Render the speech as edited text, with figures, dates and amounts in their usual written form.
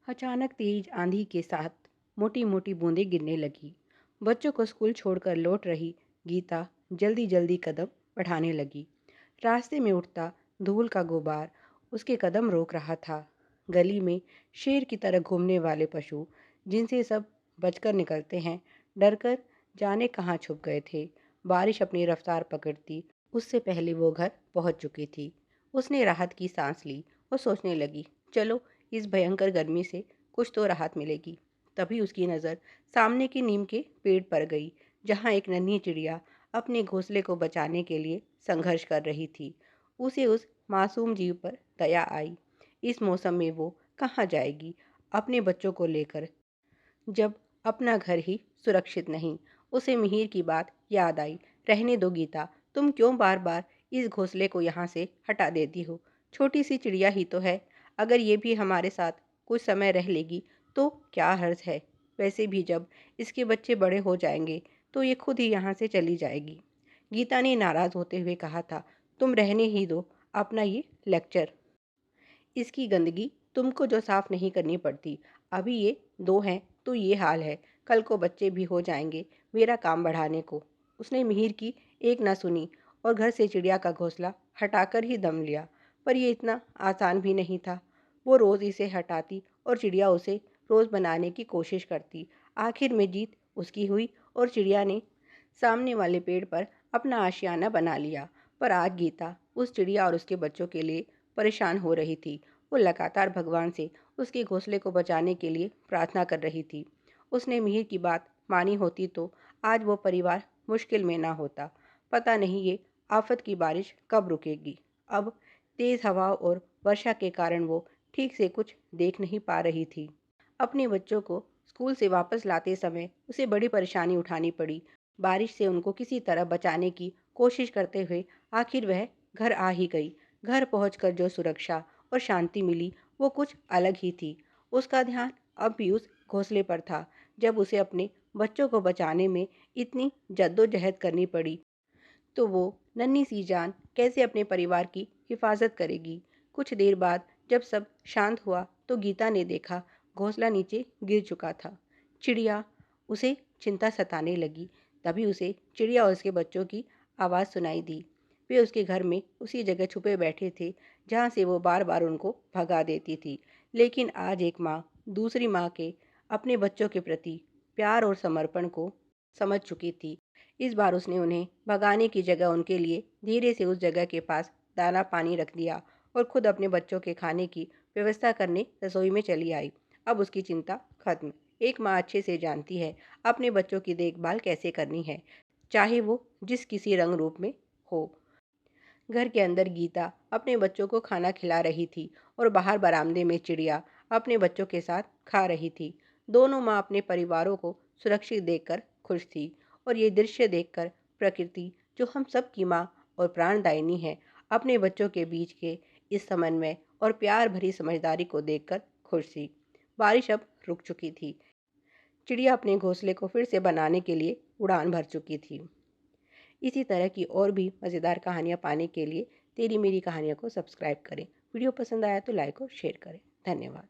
अचानक तेज आंधी के साथ मोटी मोटी बूंदें गिरने लगी। बच्चों को स्कूल छोड़कर लौट रही गीता जल्दी जल्दी कदम बढ़ाने लगी। रास्ते में उठता धूल का गुबार उसके कदम रोक रहा था। गली में शेर की तरह घूमने वाले पशु, जिनसे सब बचकर निकलते हैं, डरकर जाने कहाँ छुप गए थे। बारिश अपनी रफ्तार पकड़ती उससे पहले वो घर पहुंच चुकी थी। उसने राहत की सांस ली और सोचने लगी, चलो इस भयंकर गर्मी से कुछ तो राहत मिलेगी। तभी उसकी नज़र सामने की नीम के पेड़ पर गई, जहाँ एक नन्ही चिड़िया अपने घोंसले को बचाने के लिए संघर्ष कर रही थी। उसे उस मासूम जीव पर दया आई। इस मौसम में वो कहाँ जाएगी अपने बच्चों को लेकर, जब अपना घर ही सुरक्षित नहीं। उसे मिहिर की बात याद आई। रहने दो गीता, तुम क्यों बार बार इस घोंसले को यहाँ से हटा देती हो। छोटी सी चिड़िया ही तो है, अगर ये भी हमारे साथ कुछ समय रह लेगी तो क्या हर्ज है। वैसे भी जब इसके बच्चे बड़े हो जाएंगे तो ये खुद ही यहाँ से चली जाएगी। गीता ने नाराज़ होते हुए कहा था, तुम रहने ही दो अपना ये लेक्चर। इसकी गंदगी तुमको जो साफ नहीं करनी पड़ती। अभी ये दो हैं तो ये हाल है, कल को बच्चे भी हो जाएंगे मेरा काम बढ़ाने को। उसने मिहिर की एक ना सुनी और घर से चिड़िया का घोंसला हटाकर ही दम लिया। पर ये इतना आसान भी नहीं था। वो रोज़ इसे हटाती और चिड़िया उसे रोज़ बनाने की कोशिश करती। आखिर में जीत उसकी हुई और चिड़िया ने सामने वाले पेड़ पर अपना आशियाना बना लिया। पर आज गीता उस चिड़िया और उसके बच्चों के लिए परेशान हो रही थी। वो लगातार भगवान से उसके घोंसले को बचाने के लिए प्रार्थना कर रही थी। उसने मिहिर की बात मानी होती तो आज वो परिवार मुश्किल में ना होता। पता नहीं ये आफत की बारिश कब रुकेगी। अब तेज़ हवा और वर्षा के कारण वो ठीक से कुछ देख नहीं पा रही थी। अपने बच्चों को स्कूल से वापस लाते समय उसे बड़ी परेशानी उठानी पड़ी। बारिश से उनको किसी तरह बचाने की कोशिश करते हुए आखिर वह घर आ ही गई। घर पहुंचकर जो सुरक्षा और शांति मिली वो कुछ अलग ही थी। उसका ध्यान अब भी उस घोंसले पर था। जब उसे अपने बच्चों को बचाने में इतनी जद्दोजहद करनी पड़ी तो वो नन्ही सी जान कैसे अपने परिवार की हिफाजत करेगी। कुछ देर बाद जब सब शांत हुआ तो गीता ने देखा घोंसला नीचे गिर चुका था। चिड़िया उसे चिंता सताने लगी। तभी उसे चिड़िया और उसके बच्चों की आवाज़ सुनाई दी। वे उसके घर में उसी जगह छुपे बैठे थे जहाँ से वो बार बार उनको भगा देती थी। लेकिन आज एक माँ दूसरी माँ के अपने बच्चों के प्रति प्यार और समर्पण को समझ चुकी थी। इस बार उसने उन्हें भगाने की जगह उनके लिए धीरे से उस जगह के पास दाना पानी रख दिया और खुद अपने बच्चों के खाने की व्यवस्था करने रसोई में चली आई। अब उसकी चिंता खत्म। एक माँ अच्छे से जानती है अपने बच्चों की देखभाल कैसे करनी है, चाहे वो जिस किसी रंग रूप में हो। घर के अंदर गीता अपने बच्चों को खाना खिला रही थी और बाहर बरामदे में चिड़िया अपने बच्चों के साथ खा रही थी। दोनों माँ अपने परिवारों को सुरक्षित देखकर खुश थी। और ये दृश्य देखकर प्रकृति, जो हम सब की माँ और प्राणदायिनी है, अपने बच्चों के बीच के इस समन्वय और प्यार भरी समझदारी को देखकर खुश थी। बारिश अब रुक चुकी थी। चिड़िया अपने घोंसले को फिर से बनाने के लिए उड़ान भर चुकी थी। इसी तरह की और भी मज़ेदार कहानियाँ पाने के लिए तेरी मेरी कहानियों को सब्सक्राइब करें। वीडियो पसंद आया तो लाइक और शेयर करें। धन्यवाद।